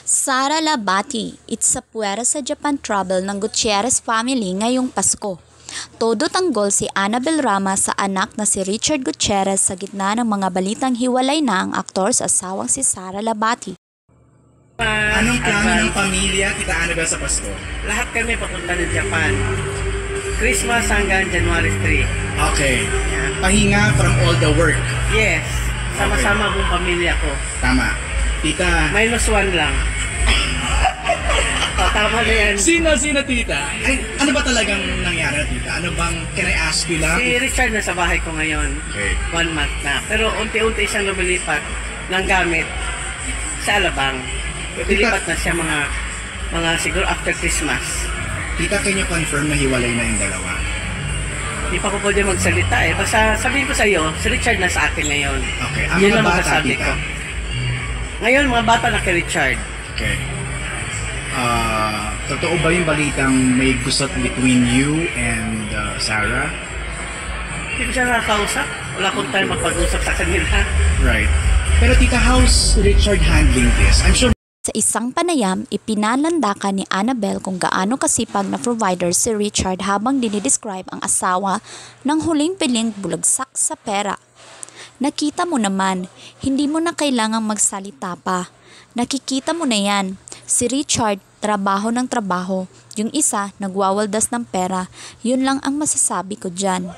Sara Labati, it's sa puwera sa Japan travel ng Gutierrez family ngayong Pasko. Todo tanggol si Annabel Rama sa anak na si Richard Gutierrez sa gitna ng mga balitang hiwalay na ang aktor sa asawang si Sara Labati. Anong plano ng pamilya, Tita Annabel, sa Pasko? Lahat kami papunta ng Japan. Christmas hanggang January 3. Okay. Pahinga from all the work. Yes. Sama-sama buong pamilya ko. Tama. Tita. -1 lang. Tama na yan. Sino, Tita? Ay, ano ba talagang nangyari, Tita? Ano bang, can I ask you lang? Si Richard na sa bahay ko ngayon. Okay. 1 month na. Pero unti-unti siyang lumilipat ng gamit sa Alabang. Lilipat na siya mga siguro after Christmas. Tita, can you confirm na hiwalay na yung dalawa? Hindi pa ko pwede magsalita eh. Basta sabihin ko sa iyo, si Richard na sa akin ngayon. Okay. Ang Yun mga lang bata, masasabi Tita? ko. Ngayon, mga bata na kay Richard. Okay. Totoo ba yung balitang may gusot between you and Sarah? Hindi ko siya nakakausap. Wala akong time mapag-usap sa kanila. Right. Pero Tita, how's Richard handling this? I'm sure Sa isang panayam, ipinalandakan ni Annabel kung gaano kasipag na provider si Richard habang dinidescribe ang asawa ng huling piling bulagsak sa pera. Nakita mo naman, hindi mo na kailangang magsalita pa. Nakikita mo na yan. Si Richard, trabaho ng trabaho. Yung isa, nagwawaldas ng pera. Yun lang ang masasabi ko dyan.